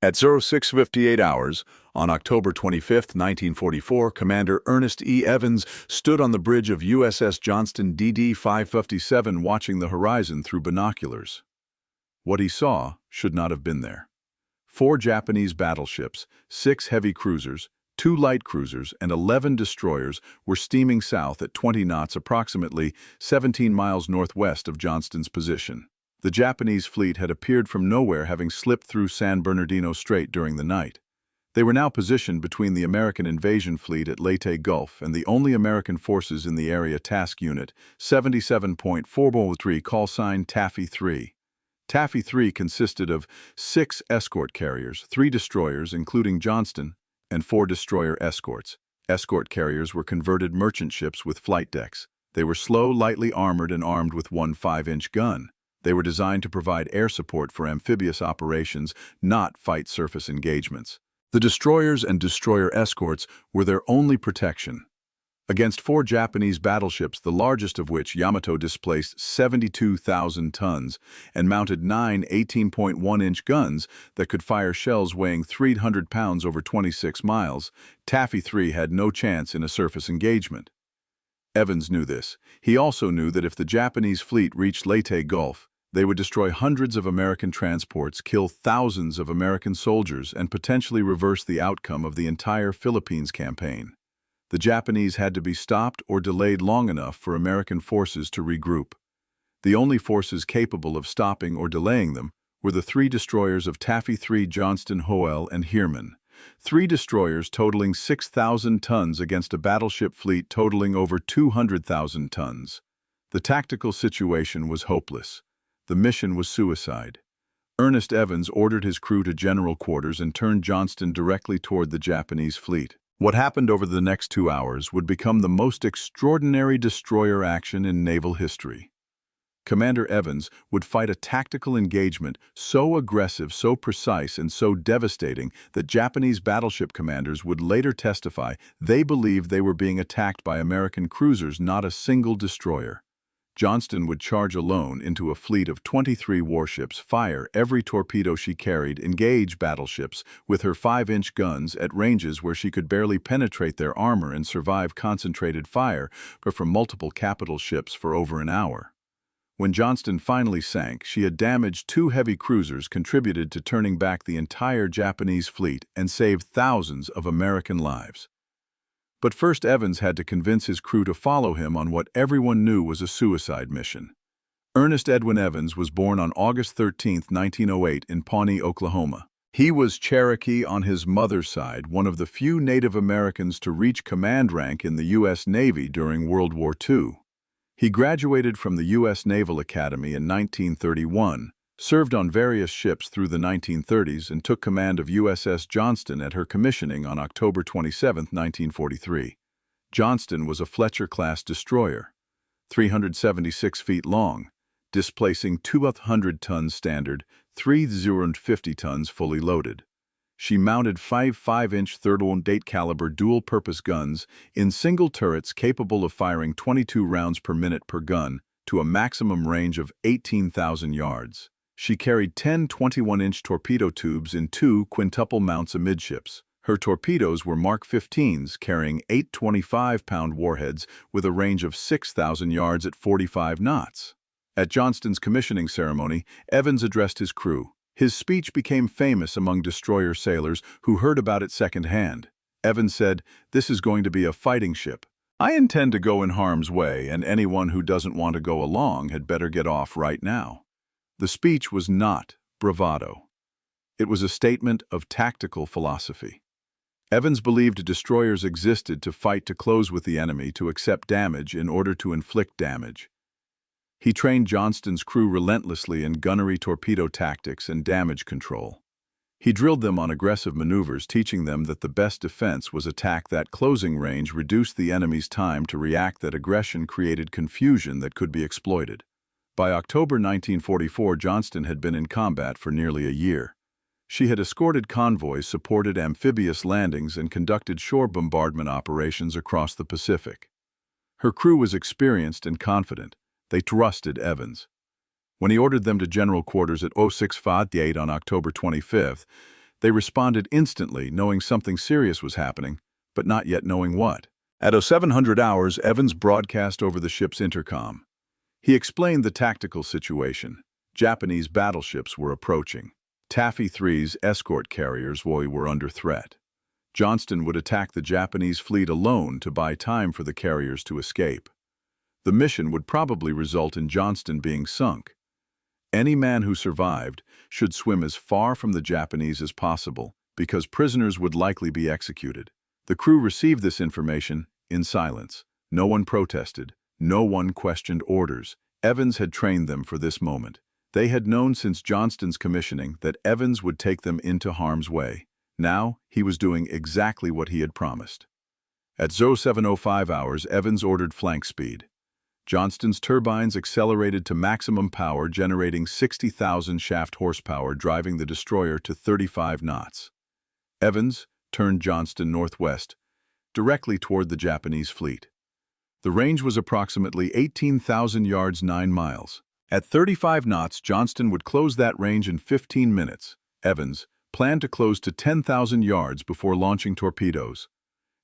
At 06:58 hours, on October 25, 1944, Commander Ernest E. Evans stood on the bridge of USS Johnston DD 557 watching the horizon through binoculars. What he saw should not have been there. 4 Japanese battleships, 6 heavy cruisers, 2 light cruisers, and 11 destroyers were steaming south at 20 knots, approximately 17 miles northwest of Johnston's position. The Japanese fleet had appeared from nowhere, having slipped through San Bernardino Strait during the night. They were now positioned between the American invasion fleet at Leyte Gulf and the only American forces in the area task unit, 77.403, call sign Taffy 3. Taffy 3 consisted of 6 escort carriers, 3 destroyers, including Johnston, and 4 destroyer escorts. Escort carriers were converted merchant ships with flight decks. They were slow, lightly armored, and armed with one 5-inch gun. They were designed to provide air support for amphibious operations, not fight surface engagements. The destroyers and destroyer escorts were their only protection. Against 4 Japanese battleships, the largest of which, Yamato, displaced 72,000 tons and mounted 9 18.1-inch guns that could fire shells weighing 300 pounds over 26 miles, Taffy 3 had no chance in a surface engagement. Evans knew this. He also knew that if the Japanese fleet reached Leyte Gulf, they would destroy hundreds of American transports, kill thousands of American soldiers, and potentially reverse the outcome of the entire Philippines campaign. The Japanese had to be stopped or delayed long enough for American forces to regroup. The only forces capable of stopping or delaying them were the 3 destroyers of Taffy 3, Johnston, Hoel, and Heermann. 3 destroyers totaling 6,000 tons against a battleship fleet totaling over 200,000 tons. The tactical situation was hopeless. The mission was suicide. Ernest Evans ordered his crew to general quarters and turned Johnston directly toward the Japanese fleet. What happened over the next 2 hours would become the most extraordinary destroyer action in naval history. Commander Evans would fight a tactical engagement so aggressive, so precise, and so devastating that Japanese battleship commanders would later testify they believed they were being attacked by American cruisers, not a single destroyer. Johnston would charge alone into a fleet of 23 warships, fire every torpedo she carried, engage battleships with her 5-inch guns at ranges where she could barely penetrate their armor, and survive concentrated fire from multiple capital ships for over an hour. When Johnston finally sank, she had damaged 2 heavy cruisers, contributed to turning back the entire Japanese fleet, and saved thousands of American lives. But first, Evans had to convince his crew to follow him on what everyone knew was a suicide mission. Ernest Edwin Evans was born on August 13, 1908, in Pawnee, Oklahoma. He was Cherokee on his mother's side, one of the few Native Americans to reach command rank in the U.S. Navy during World War II. He graduated from the U.S. Naval Academy in 1931, served on various ships through the 1930s, and took command of USS Johnston at her commissioning on October 27, 1943. Johnston was a Fletcher-class destroyer, 376 feet long, displacing 200 tons standard, 350 tons fully loaded. She mounted 5 5-inch 38 caliber dual-purpose guns in single turrets capable of firing 22 rounds per minute per gun to a maximum range of 18,000 yards. She carried 10 21-inch torpedo tubes in 2 quintuple mounts amidships. Her torpedoes were Mark 15s carrying 8 25-pound warheads with a range of 6,000 yards at 45 knots. At Johnston's commissioning ceremony, Evans addressed his crew. His speech became famous among destroyer sailors who heard about it secondhand. Evans said, "This is going to be a fighting ship. I intend to go in harm's way, and anyone who doesn't want to go along had better get off right now." The speech was not bravado. It was a statement of tactical philosophy. Evans believed destroyers existed to fight to close with the enemy, to accept damage in order to inflict damage. He trained Johnston's crew relentlessly in gunnery, torpedo tactics, and damage control. He drilled them on aggressive maneuvers, teaching them that the best defense was attack. That closing range reduced the enemy's time to react, that aggression created confusion that could be exploited. By October 1944, Johnston had been in combat for nearly a year. She had escorted convoys, supported amphibious landings, and conducted shore bombardment operations across the Pacific. Her crew was experienced and confident. They trusted Evans. When he ordered them to general quarters at 0658 on October 25th, They responded instantly, knowing something serious was happening, but not yet knowing what. At 0700 hours, Evans broadcast over the ship's intercom. He explained the tactical situation. Japanese battleships were approaching. Taffy 3's escort carriers were under threat. Johnston would attack the Japanese fleet alone to buy time for the carriers to escape. The mission would probably result in Johnston being sunk. Any man who survived should swim as far from the Japanese as possible, because prisoners would likely be executed. The crew received this information in silence. No one protested. No one questioned orders. Evans had trained them for this moment. They had known since Johnston's commissioning that Evans would take them into harm's way. Now, he was doing exactly what he had promised. At 0705 hours, Evans ordered flank speed. Johnston's turbines accelerated to maximum power, generating 60,000 shaft horsepower, driving the destroyer to 35 knots. Evans turned Johnston northwest, directly toward the Japanese fleet. The range was approximately 18,000 yards, 9 miles. At 35 knots, Johnston would close that range in 15 minutes. Evans planned to close to 10,000 yards before launching torpedoes.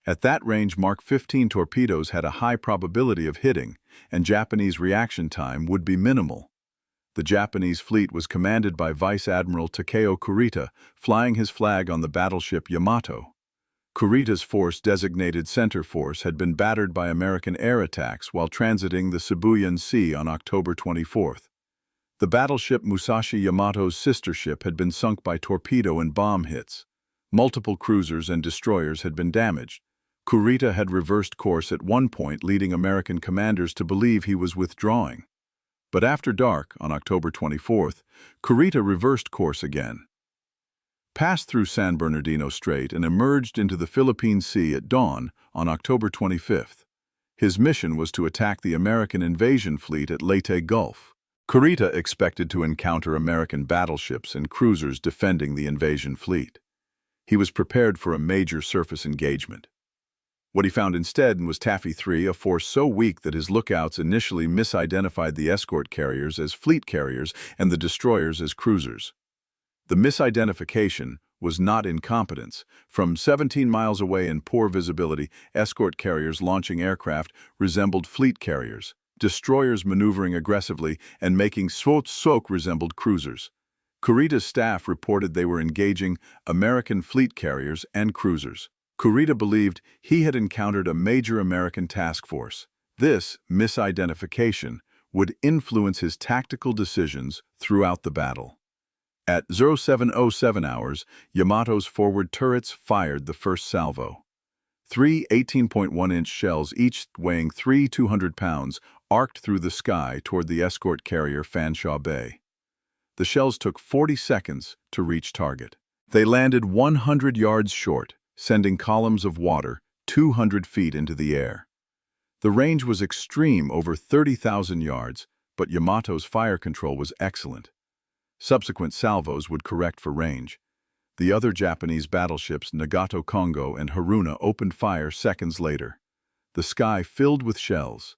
At that range, Mark 15 torpedoes had a high probability of hitting, and Japanese reaction time would be minimal. The Japanese fleet was commanded by Vice Admiral Takeo Kurita, flying his flag on the battleship Yamato. Kurita's force, designated Center Force, had been battered by American air attacks while transiting the Sibuyan Sea on October 24th. The battleship Musashi Yamato's sister ship had been sunk by torpedo and bomb hits. Multiple cruisers and destroyers had been damaged. Kurita had reversed course at one point, leading American commanders to believe he was withdrawing. But after dark, on October 24th, Kurita reversed course again, passed through San Bernardino Strait, and emerged into the Philippine Sea at dawn on October 25th. His mission was to attack the American invasion fleet at Leyte Gulf. Kurita expected to encounter American battleships and cruisers defending the invasion fleet. He was prepared for a major surface engagement. What he found instead was Taffy 3, a force so weak that his lookouts initially misidentified the escort carriers as fleet carriers and the destroyers as cruisers. The misidentification was not incompetence. From 17 miles away in poor visibility, escort carriers launching aircraft resembled fleet carriers. Destroyers maneuvering aggressively and making soak resembled cruisers. Kurita's staff reported they were engaging American fleet carriers and cruisers. Kurita believed he had encountered a major American task force. This misidentification would influence his tactical decisions throughout the battle. At 0707 hours, Yamato's forward turrets fired the first salvo. 3 18.1-inch shells, each weighing 200 pounds, arced through the sky toward the escort carrier Fanshawe Bay. The shells took 40 seconds to reach target. They landed 100 yards short, sending columns of water 200 feet into the air. The range was extreme, over 30,000 yards, but Yamato's fire control was excellent. Subsequent salvos would correct for range. The other Japanese battleships, Nagato Kongo and Haruna, opened fire seconds later. The sky filled with shells.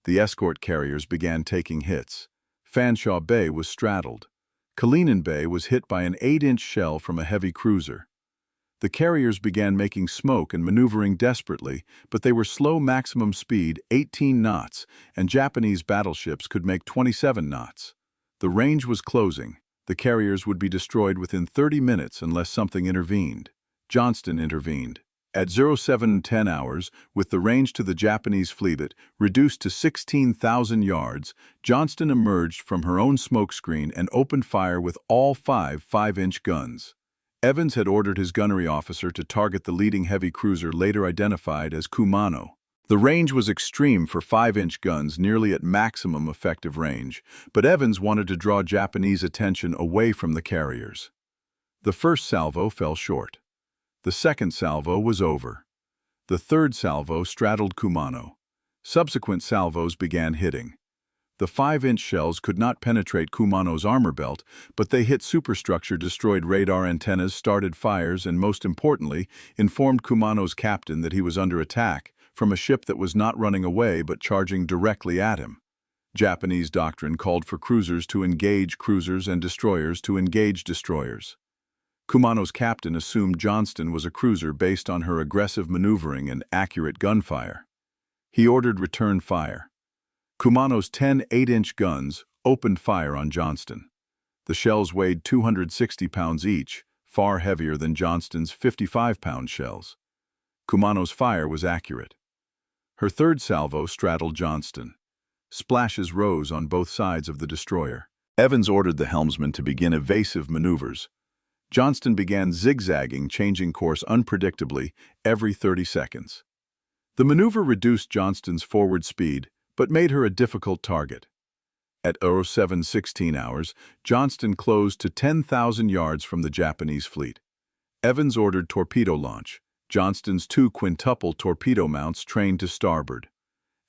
The escort carriers began taking hits. Fanshawe Bay was straddled. Kalinin Bay was hit by an 8-inch shell from a heavy cruiser. The carriers began making smoke and maneuvering desperately, but they were slow maximum speed, 18 knots, and Japanese battleships could make 27 knots. The range was closing. The carriers would be destroyed within 30 minutes unless something intervened. Johnston intervened. At 0710 hours, with the range to the Japanese fleet reduced to 16,000 yards, Johnston emerged from her own smokescreen and opened fire with all 5 5-inch guns. Evans had ordered his gunnery officer to target the leading heavy cruiser, later identified as Kumano. The range was extreme for 5-inch guns, nearly at maximum effective range, but Evans wanted to draw Japanese attention away from the carriers. The first salvo fell short. The second salvo was over. The third salvo straddled Kumano. Subsequent salvos began hitting. The 5-inch shells could not penetrate Kumano's armor belt, but they hit superstructure, destroyed radar antennas, started fires, and most importantly, informed Kumano's captain that he was under attack from a ship that was not running away but charging directly at him. Japanese doctrine called for cruisers to engage cruisers and destroyers to engage destroyers. Kumano's captain assumed Johnston was a cruiser based on her aggressive maneuvering and accurate gunfire. He ordered return fire. Kumano's 10 8-inch guns opened fire on Johnston. The shells weighed 260 pounds each, far heavier than Johnston's 55-pound shells. Kumano's fire was accurate. Her third salvo straddled Johnston. Splashes rose on both sides of the destroyer. Evans ordered the helmsman to begin evasive maneuvers. Johnston began zigzagging, changing course unpredictably every 30 seconds. The maneuver reduced Johnston's forward speed, but made her a difficult target. At 07:16 hours, Johnston closed to 10,000 yards from the Japanese fleet. Evans ordered torpedo launch. Johnston's 2 quintuple torpedo mounts trained to starboard.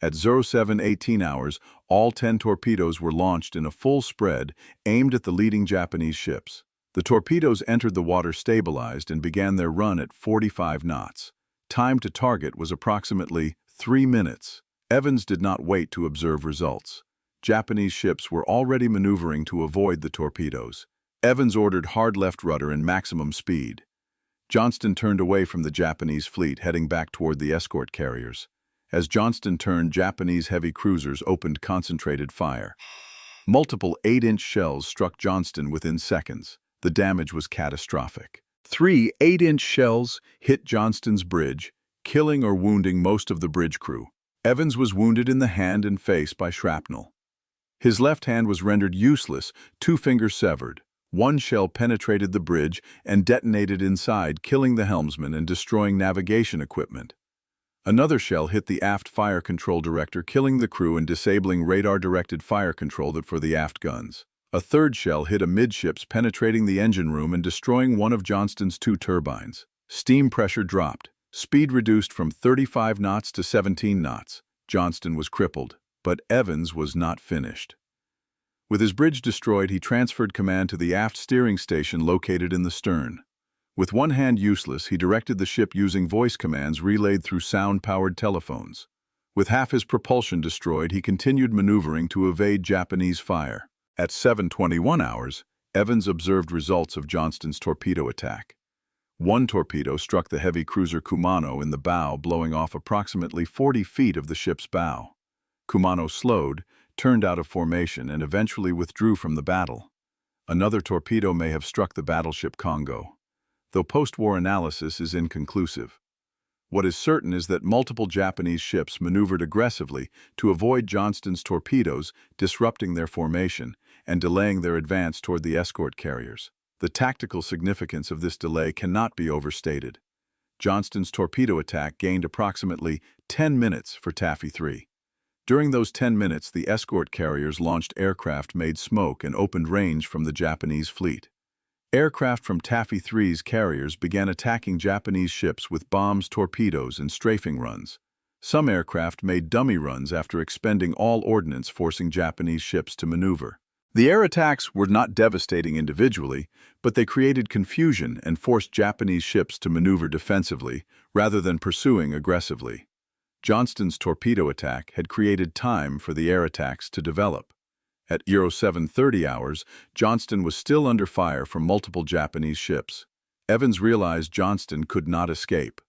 At 07:18 hours, all 10 torpedoes were launched in a full spread, aimed at the leading Japanese ships. The torpedoes entered the water stabilized and began their run at 45 knots. Time to target was approximately 3 minutes. Evans did not wait to observe results. Japanese ships were already maneuvering to avoid the torpedoes. Evans ordered hard left rudder and maximum speed. Johnston turned away from the Japanese fleet, heading back toward the escort carriers. As Johnston turned, Japanese heavy cruisers opened concentrated fire. Multiple 8-inch shells struck Johnston within seconds. The damage was catastrophic. 3 8-inch shells hit Johnston's bridge, killing or wounding most of the bridge crew. Evans was wounded in the hand and face by shrapnel. His left hand was rendered useless, 2 fingers severed. 1 shell penetrated the bridge and detonated inside, killing the helmsman and destroying navigation equipment. Another shell hit the aft fire control director, killing the crew and disabling radar-directed fire control for the aft guns. A third shell hit amidships, penetrating the engine room and destroying one of Johnston's 2 turbines. Steam pressure dropped. Speed reduced from 35 knots to 17 knots. Johnston was crippled, but Evans was not finished. With his bridge destroyed, he transferred command to the aft steering station located in the stern. With one hand useless, he directed the ship using voice commands relayed through sound-powered telephones. With half his propulsion destroyed, he continued maneuvering to evade Japanese fire. At 7:21 hours, Evans observed results of Johnston's torpedo attack. 1 torpedo struck the heavy cruiser Kumano in the bow, blowing off approximately 40 feet of the ship's bow. Kumano slowed, turned out of formation, and eventually withdrew from the battle. Another torpedo may have struck the battleship Congo, though post-war analysis is inconclusive. What is certain is that multiple Japanese ships maneuvered aggressively to avoid Johnston's torpedoes, disrupting their formation and delaying their advance toward the escort carriers. The tactical significance of this delay cannot be overstated. Johnston's torpedo attack gained approximately 10 minutes for Taffy 3. During those 10 minutes, the escort carriers launched aircraft, made smoke, and opened range from the Japanese fleet. Aircraft from Taffy 3's carriers began attacking Japanese ships with bombs, torpedoes, and strafing runs. Some aircraft made dummy runs after expending all ordnance, forcing Japanese ships to maneuver. The air attacks were not devastating individually, but they created confusion and forced Japanese ships to maneuver defensively rather than pursuing aggressively. Johnston's torpedo attack had created time for the air attacks to develop. At 07:30 hours, Johnston was still under fire from multiple Japanese ships. Evans realized Johnston could not escape.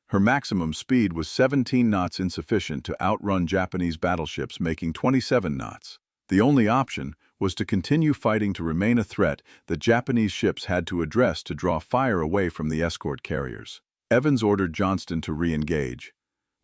Her maximum speed was 17 knots, insufficient to outrun Japanese battleships making 27 knots. The only option was to continue fighting to remain a threat that Japanese ships had to address to draw fire away from the escort carriers. Evans ordered Johnston to re-engage.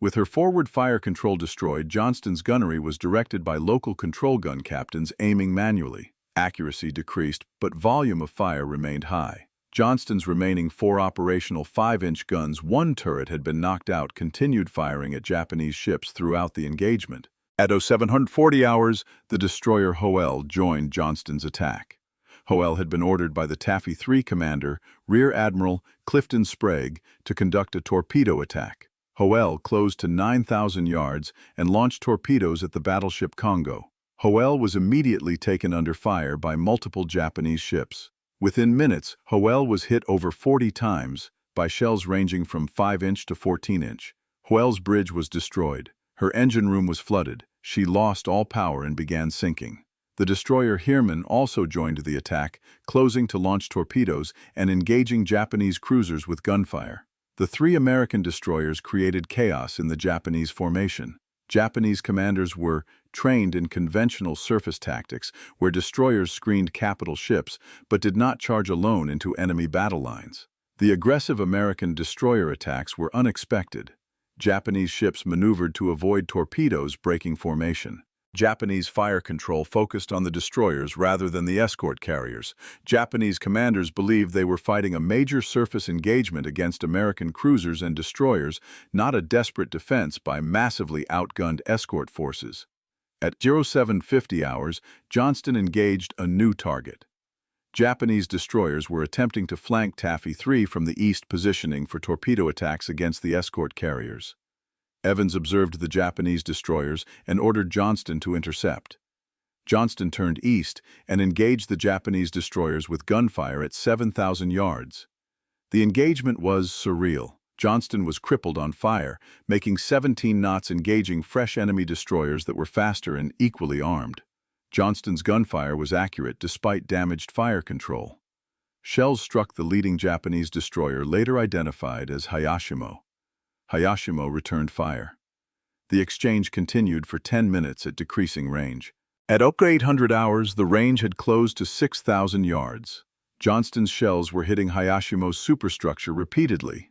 With her forward fire control destroyed, Johnston's gunnery was directed by local control gun captains aiming manually. Accuracy decreased, but volume of fire remained high. Johnston's remaining 4 operational 5-inch guns, 1 turret had been knocked out, continued firing at Japanese ships throughout the engagement. At 07:40 hours, the destroyer Hoel joined Johnston's attack. Hoel had been ordered by the Taffy 3 commander, Rear Admiral Clifton Sprague, to conduct a torpedo attack. Hoel closed to 9,000 yards and launched torpedoes at the battleship Congo. Hoel was immediately taken under fire by multiple Japanese ships. Within minutes, Hoel was hit over 40 times by shells ranging from 5-inch to 14-inch. Hoel's bridge was destroyed. Her engine room was flooded. She lost all power and began sinking. The destroyer Hirman also joined the attack, closing to launch torpedoes and engaging Japanese cruisers with gunfire. The three American destroyers created chaos in the Japanese formation. Japanese commanders were trained in conventional surface tactics, where destroyers screened capital ships but did not charge alone into enemy battle lines. The aggressive American destroyer attacks were unexpected. Japanese ships maneuvered to avoid torpedoes breaking formation. Japanese fire control focused on the destroyers rather than the escort carriers. Japanese commanders believed they were fighting a major surface engagement against American cruisers and destroyers, not a desperate defense by massively outgunned escort forces. At 0750 hours, Johnston engaged a new target. Japanese destroyers were attempting to flank Taffy 3 from the east, positioning for torpedo attacks against the escort carriers. Evans observed the Japanese destroyers and ordered Johnston to intercept. Johnston turned east and engaged the Japanese destroyers with gunfire at 7,000 yards. The engagement was surreal. Johnston was crippled on fire, making 17 knots, engaging fresh enemy destroyers that were faster and equally armed. Johnston's gunfire was accurate despite damaged fire control. Shells struck the leading Japanese destroyer, later identified as Hayashimo. Hayashimo returned fire. The exchange continued for 10 minutes at decreasing range. At 0800 hours, the range had closed to 6,000 yards. Johnston's shells were hitting Hayashimo's superstructure repeatedly.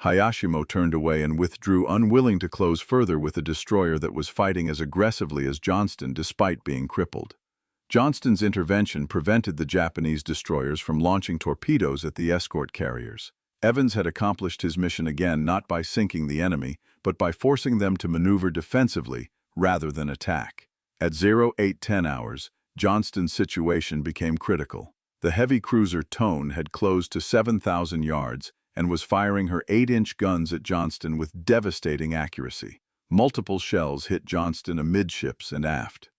Hayashimo turned away and withdrew, unwilling to close further with a destroyer that was fighting as aggressively as Johnston despite being crippled. Johnston's intervention prevented the Japanese destroyers from launching torpedoes at the escort carriers. Evans had accomplished his mission again, not by sinking the enemy, but by forcing them to maneuver defensively rather than attack. At 0810 hours, Johnston's situation became critical. The heavy cruiser Tone had closed to 7,000 yards and was firing her 8-inch guns at Johnston with devastating accuracy. Multiple shells hit Johnston amidships and aft.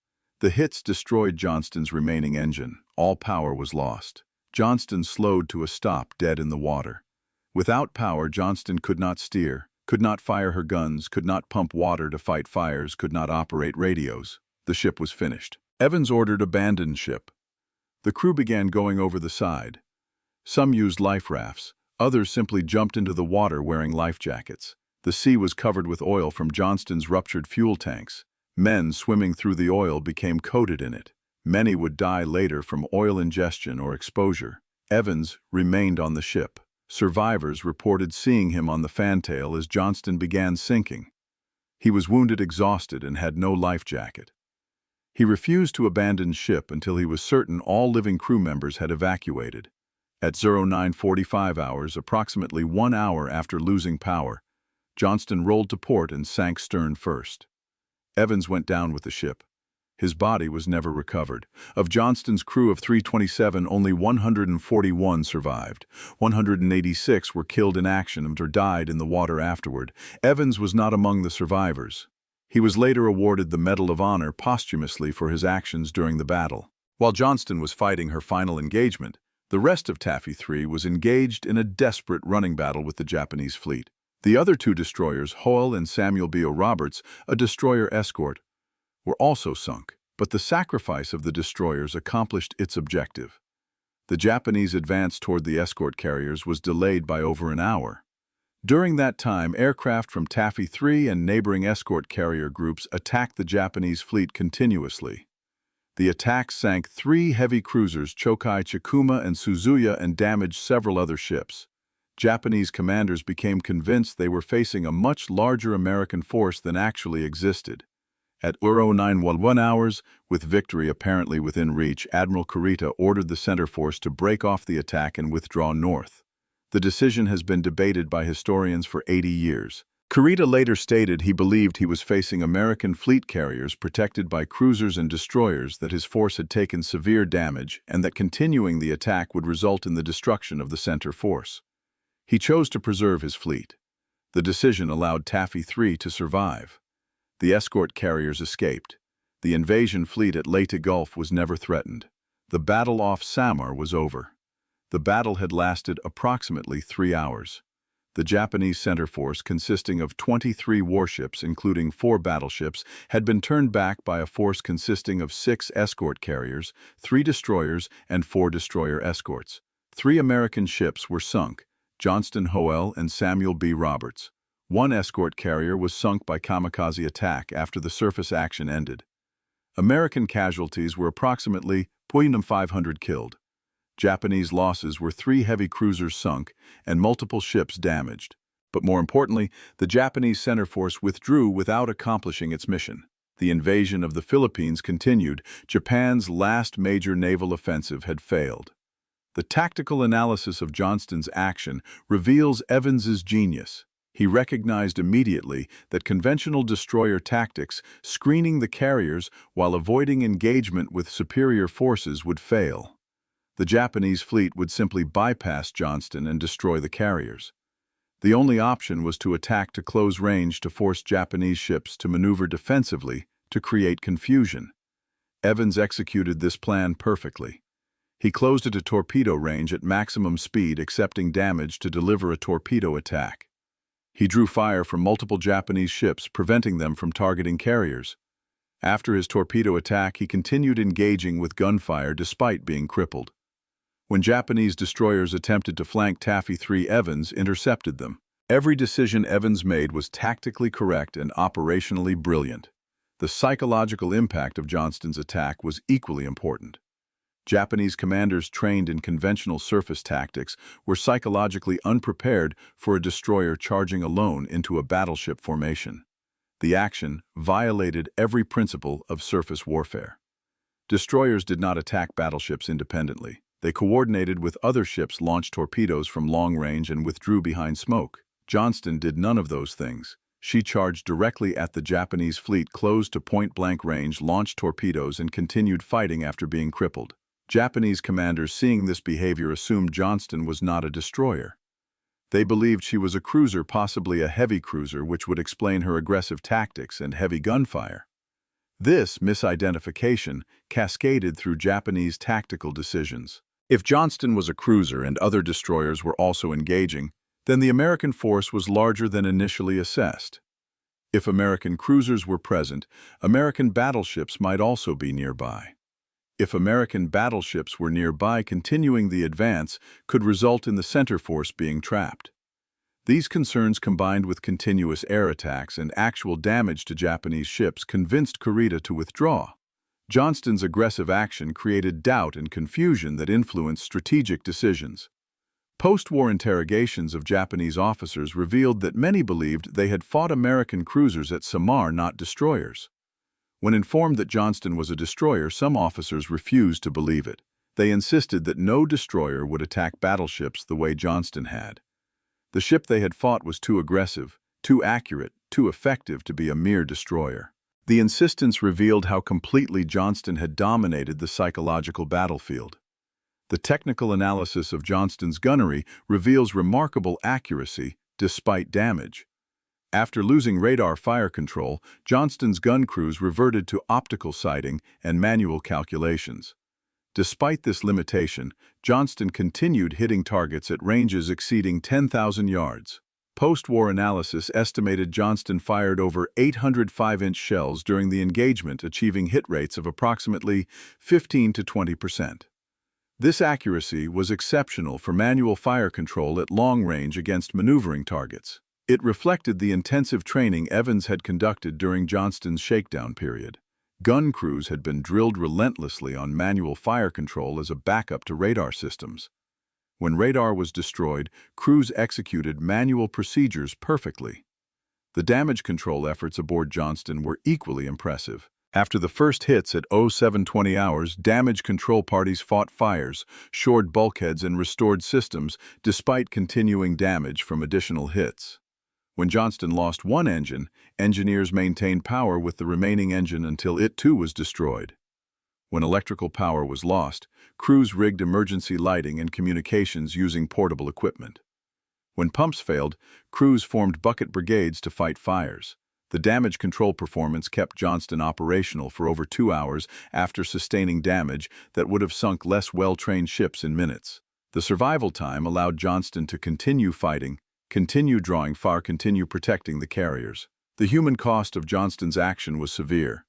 The hits destroyed Johnston's remaining engine. All power was lost. Johnston slowed to a stop, dead in the water. Without power, Johnston could not steer, could not fire her guns, could not pump water to fight fires, could not operate radios. The ship was finished. Evans ordered abandon ship. The crew began going over the side. Some used life rafts, others simply jumped into the water wearing life jackets. The sea was covered with oil from Johnston's ruptured fuel tanks. Men swimming through the oil became coated in it. Many would die later from oil ingestion or exposure. Evans remained on the ship. Survivors reported seeing him on the fantail as Johnston began sinking. He was wounded, exhausted, and had no life jacket. He refused to abandon ship until he was certain all living crew members had evacuated. At 0945 hours, approximately 1 hour after losing power, Johnston rolled to port and sank stern first. Evans went down with the ship. His body was never recovered. Of Johnston's crew of 327, only 141 survived. 186 were killed in action or died in the water afterward. Evans was not among the survivors. He was later awarded the Medal of Honor posthumously for his actions during the battle. While Johnston was fighting her final engagement, the rest of Taffy 3 was engaged in a desperate running battle with the Japanese fleet. The other two destroyers, Hoel and Samuel B. O. Roberts, a destroyer escort, were also sunk, but the sacrifice of the destroyers accomplished its objective. The Japanese advance toward the escort carriers was delayed by over an hour. During that time, aircraft from Taffy 3 and neighboring escort carrier groups attacked the Japanese fleet continuously. The attacks sank 3 heavy cruisers, Chokai, Chikuma, and Suzuya, and damaged several other ships. Japanese commanders became convinced they were facing a much larger American force than actually existed. At 0911 hours, with victory apparently within reach, Admiral Kurita ordered the center force to break off the attack and withdraw north. The decision has been debated by historians for 80 years. Kurita later stated he believed he was facing American fleet carriers protected by cruisers and destroyers, that his force had taken severe damage, and that continuing the attack would result in the destruction of the center force. He chose to preserve his fleet. The decision allowed Taffy 3 to survive. The escort carriers escaped. The invasion fleet at Leyte Gulf was never threatened. The battle off Samar was over. The battle had lasted approximately 3 hours. The Japanese center force, consisting of 23 warships, including 4 battleships, had been turned back by a force consisting of 6 escort carriers, 3 destroyers, and 4 destroyer escorts. 3 American ships were sunk, Johnston Hoel and Samuel B. Roberts. 1 escort carrier was sunk by kamikaze attack after the surface action ended. American casualties were approximately 500 killed. Japanese losses were 3 heavy cruisers sunk and multiple ships damaged. But more importantly, the Japanese center force withdrew without accomplishing its mission. The invasion of the Philippines continued. Japan's last major naval offensive had failed. The tactical analysis of Johnston's action reveals Evans's genius. He recognized immediately that conventional destroyer tactics, screening the carriers while avoiding engagement with superior forces, would fail. The Japanese fleet would simply bypass Johnston and destroy the carriers. The only option was to attack to close range to force Japanese ships to maneuver defensively to create confusion. Evans executed this plan perfectly. He closed at a torpedo range at maximum speed, accepting damage to deliver a torpedo attack. He drew fire from multiple Japanese ships, preventing them from targeting carriers. After his torpedo attack, he continued engaging with gunfire despite being crippled. When Japanese destroyers attempted to flank Taffy 3, Evans intercepted them. Every decision Evans made was tactically correct and operationally brilliant. The psychological impact of Johnston's attack was equally important. Japanese commanders trained in conventional surface tactics were psychologically unprepared for a destroyer charging alone into a battleship formation. The action violated every principle of surface warfare. Destroyers did not attack battleships independently. They coordinated with other ships, launched torpedoes from long range, and withdrew behind smoke. Johnston did none of those things. She charged directly at the Japanese fleet, closed to point-blank range, launched torpedoes, and continued fighting after being crippled. Japanese commanders, seeing this behavior, assumed Johnston was not a destroyer. They believed she was a cruiser, possibly a heavy cruiser, which would explain her aggressive tactics and heavy gunfire. This misidentification cascaded through Japanese tactical decisions. If Johnston was a cruiser and other destroyers were also engaging, then the American force was larger than initially assessed. If American cruisers were present, American battleships might also be nearby. If American battleships were nearby, continuing the advance could result in the center force being trapped. These concerns, combined with continuous air attacks and actual damage to Japanese ships, convinced Kurita to withdraw. Johnston's aggressive action created doubt and confusion that influenced strategic decisions. Post-war interrogations of Japanese officers revealed that many believed they had fought American cruisers at Samar, not destroyers. When informed that Johnston was a destroyer, some officers refused to believe it. They insisted that no destroyer would attack battleships the way Johnston had. The ship they had fought was too aggressive, too accurate, too effective to be a mere destroyer. The insistence revealed how completely Johnston had dominated the psychological battlefield. The technical analysis of Johnston's gunnery reveals remarkable accuracy despite damage. After losing radar fire control, Johnston's gun crews reverted to optical sighting and manual calculations. Despite this limitation, Johnston continued hitting targets at ranges exceeding 10,000 yards. Post-war analysis estimated Johnston fired over 800 5-inch shells during the engagement, achieving hit rates of approximately 15 to 20%. This accuracy was exceptional for manual fire control at long range against maneuvering targets. It reflected the intensive training Evans had conducted during Johnston's shakedown period. Gun crews had been drilled relentlessly on manual fire control as a backup to radar systems. When radar was destroyed, crews executed manual procedures perfectly. The damage control efforts aboard Johnston were equally impressive. After the first hits at 07:20 hours, damage control parties fought fires, shored bulkheads, and restored systems despite continuing damage from additional hits. When Johnston lost one engine, engineers maintained power with the remaining engine until it too was destroyed. When electrical power was lost, crews rigged emergency lighting and communications using portable equipment. When pumps failed, crews formed bucket brigades to fight fires. The damage control performance kept Johnston operational for over 2 hours after sustaining damage that would have sunk less well-trained ships in minutes. The survival time allowed Johnston to continue fighting Continue drawing fire, continue protecting the carriers. The human cost of Johnston's action was severe.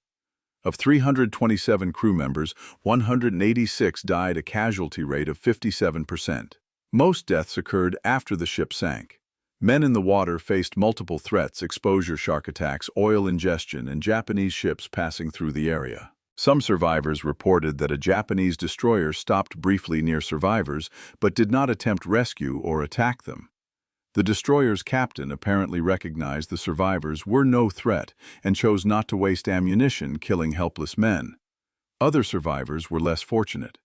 Of 327 crew members, 186 died, a casualty rate of 57%. Most deaths occurred after the ship sank. Men in the water faced multiple threats: exposure, shark attacks, oil ingestion, and Japanese ships passing through the area. Some survivors reported that a Japanese destroyer stopped briefly near survivors but did not attempt rescue or attack them. The destroyer's captain apparently recognized the survivors were no threat and chose not to waste ammunition killing helpless men. Other survivors were less fortunate.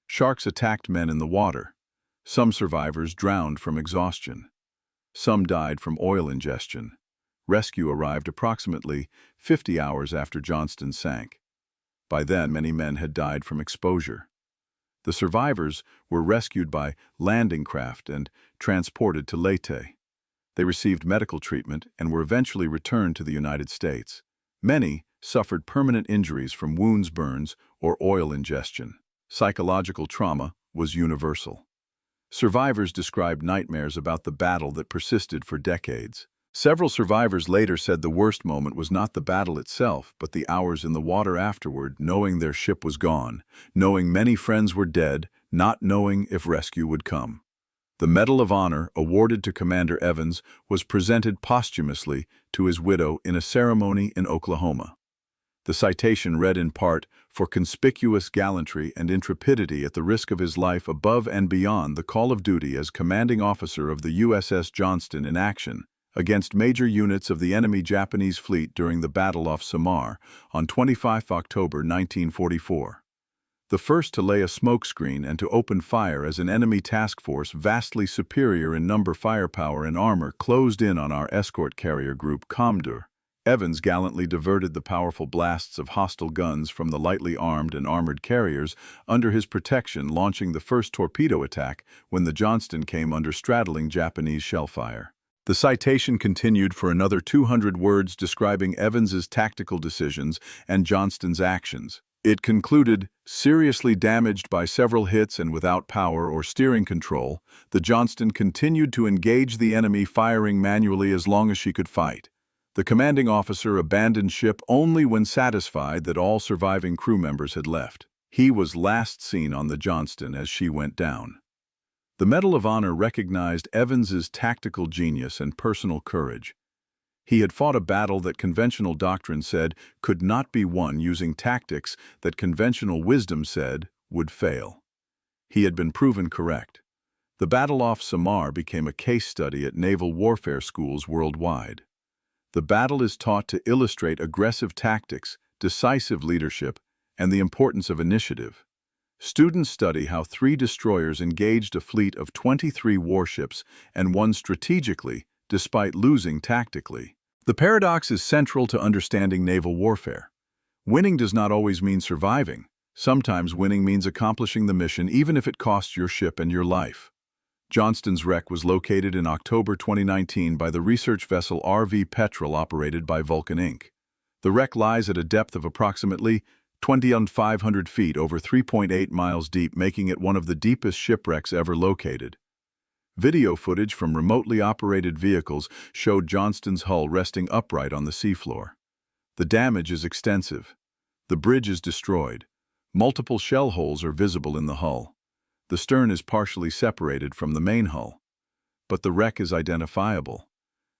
Sharks attacked men in the water. Some survivors drowned from exhaustion. Some died from oil ingestion. Rescue arrived approximately 50 hours after Johnston sank. By then, many men had died from exposure. The survivors were rescued by landing craft and transported to Leyte. They received medical treatment and were eventually returned to the United States. Many suffered permanent injuries from wounds, burns, or oil ingestion. Psychological trauma was universal. Survivors described nightmares about the battle that persisted for decades. Several survivors later said the worst moment was not the battle itself, but the hours in the water afterward, knowing their ship was gone, knowing many friends were dead, not knowing if rescue would come. The Medal of Honor, awarded to Commander Evans, was presented posthumously to his widow in a ceremony in Oklahoma. The citation read in part, "For conspicuous gallantry and intrepidity at the risk of his life above and beyond the call of duty as commanding officer of the USS Johnston in action against major units of the enemy Japanese fleet during the Battle off Samar on 25 October 1944. The first to lay a smokescreen and to open fire as an enemy task force vastly superior in number, firepower, and armor closed in on our escort carrier group Commodore. Evans gallantly diverted the powerful blasts of hostile guns from the lightly armed and armored carriers under his protection, launching the first torpedo attack when the Johnston came under straddling Japanese shell fire." The citation continued for another 200 words describing Evans's tactical decisions and Johnston's actions. It concluded, "Seriously damaged by several hits and without power or steering control, the Johnston continued to engage the enemy, firing manually as long as she could fight. The commanding officer abandoned ship only when satisfied that all surviving crew members had left. He was last seen on the Johnston as she went down." The Medal of Honor recognized Evans's tactical genius and personal courage. He had fought a battle that conventional doctrine said could not be won using tactics that conventional wisdom said would fail. He had been proven correct. The battle off Samar became a case study at naval warfare schools worldwide. The battle is taught to illustrate aggressive tactics, decisive leadership, and the importance of initiative. Students study how 3 destroyers engaged a fleet of 23 warships and won strategically despite losing tactically. The paradox is central to understanding naval warfare. Winning does not always mean surviving. Sometimes winning means accomplishing the mission even if it costs your ship and your life. Johnston's wreck was located in October 2019 by the research vessel RV Petrel operated by Vulcan Inc. The wreck lies at a depth of approximately 20,500 feet, over 3.8 miles deep, making it one of the deepest shipwrecks ever located. Video footage from remotely operated vehicles showed Johnston's hull resting upright on the seafloor. The damage is extensive. The bridge is destroyed. Multiple shell holes are visible in the hull. The stern is partially separated from the main hull. But the wreck is identifiable.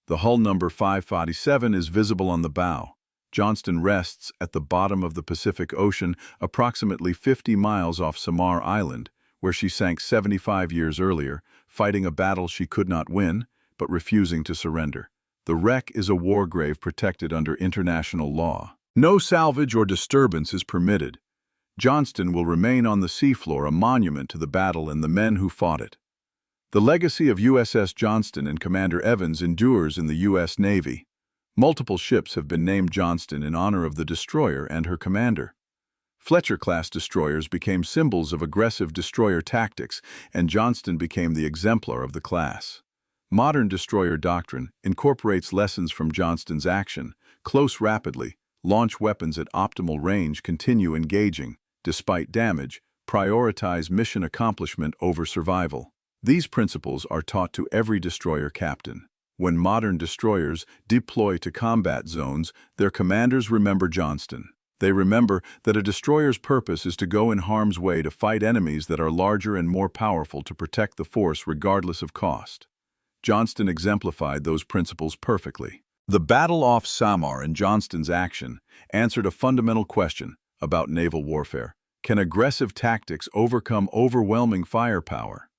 The hull number 547 is visible on the bow. Johnston rests at the bottom of the Pacific Ocean, approximately 50 miles off Samar Island, where she sank 75 years earlier, fighting a battle she could not win, but refusing to surrender. The wreck is a war grave protected under international law. No salvage or disturbance is permitted. Johnston will remain on the seafloor, a monument to the battle and the men who fought it. The legacy of USS Johnston and Commander Evans endures in the U.S. Navy. Multiple ships have been named Johnston in honor of the destroyer and her commander. Fletcher-class destroyers became symbols of aggressive destroyer tactics, and Johnston became the exemplar of the class. Modern destroyer doctrine incorporates lessons from Johnston's action: close rapidly, launch weapons at optimal range, continue engaging, despite damage, prioritize mission accomplishment over survival. These principles are taught to every destroyer captain. When modern destroyers deploy to combat zones, their commanders remember Johnston. They remember that a destroyer's purpose is to go in harm's way to fight enemies that are larger and more powerful to protect the force regardless of cost. Johnston exemplified those principles perfectly. The battle off Samar and Johnston's action answered a fundamental question about naval warfare. Can aggressive tactics overcome overwhelming firepower?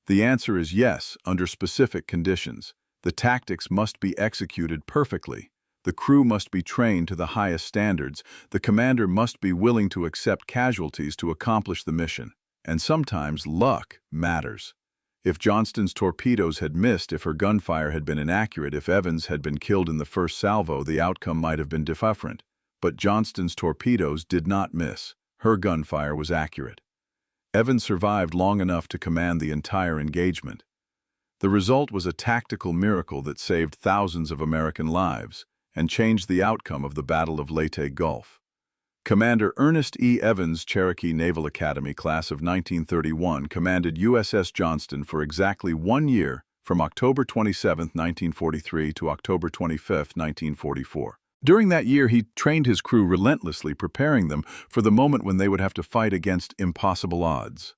The answer is yes, under specific conditions. The tactics must be executed perfectly. The crew must be trained to the highest standards. The commander must be willing to accept casualties to accomplish the mission. And sometimes luck matters. If Johnston's torpedoes had missed, if her gunfire had been inaccurate, if Evans had been killed in the first salvo, the outcome might have been different. But Johnston's torpedoes did not miss. Her gunfire was accurate. Evans survived long enough to command the entire engagement. The result was a tactical miracle that saved thousands of American lives and changed the outcome of the Battle of Leyte Gulf. Commander Ernest E. Evans, Cherokee Naval Academy, class of 1931, commanded USS Johnston for exactly 1 year, from October 27, 1943 to October 25, 1944. During that year, he trained his crew relentlessly, preparing them for the moment when they would have to fight against impossible odds.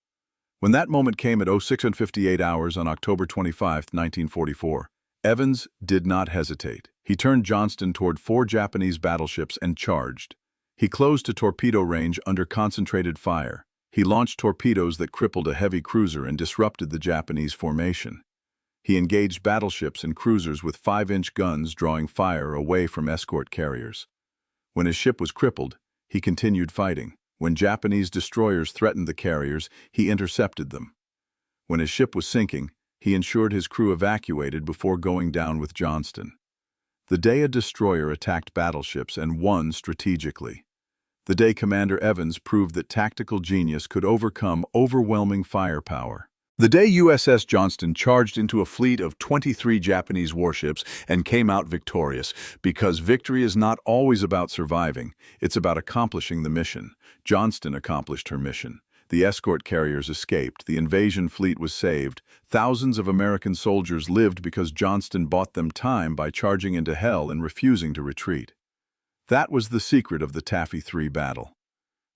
When that moment came at 06:58 hours on October 25, 1944, Evans did not hesitate. He turned Johnston toward 4 Japanese battleships and charged. He closed to torpedo range under concentrated fire. He launched torpedoes that crippled a heavy cruiser and disrupted the Japanese formation. He engaged battleships and cruisers with 5-inch guns, drawing fire away from escort carriers. When his ship was crippled, he continued fighting. When Japanese destroyers threatened the carriers, he intercepted them. When his ship was sinking, he ensured his crew evacuated before going down with Johnston. The day a destroyer attacked battleships and won strategically. The day Commander Evans proved that tactical genius could overcome overwhelming firepower. The day USS Johnston charged into a fleet of 23 Japanese warships and came out victorious, because victory is not always about surviving, it's about accomplishing the mission. Johnston accomplished her mission. The escort carriers escaped, the invasion fleet was saved, thousands of American soldiers lived because Johnston bought them time by charging into hell and refusing to retreat. That was the secret of the Taffy 3 battle.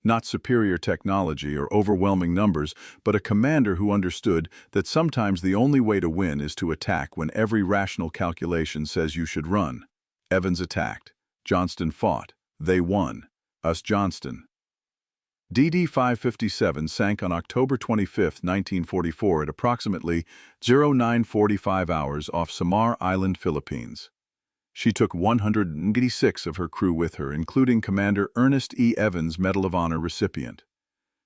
Not superior technology or overwhelming numbers, but a commander who understood that sometimes the only way to win is to attack when every rational calculation says you should run. Evans attacked. Johnston fought. They won. Us Johnston. DD 557 sank on October 25, 1944 at approximately 09:45 hours off Samar Island, Philippines. She took 186 of her crew with her, including Commander Ernest E. Evans, Medal of Honor recipient.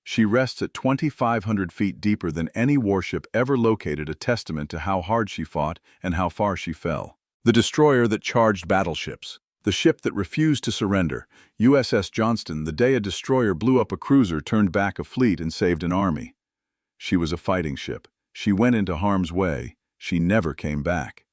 She rests at 2,500 feet deeper than any warship ever located, a testament to how hard she fought and how far she fell. The destroyer that charged battleships. The ship that refused to surrender, USS Johnston. The day a destroyer blew up a cruiser, turned back a fleet, and saved an army. She was a fighting ship. She went into harm's way. She never came back.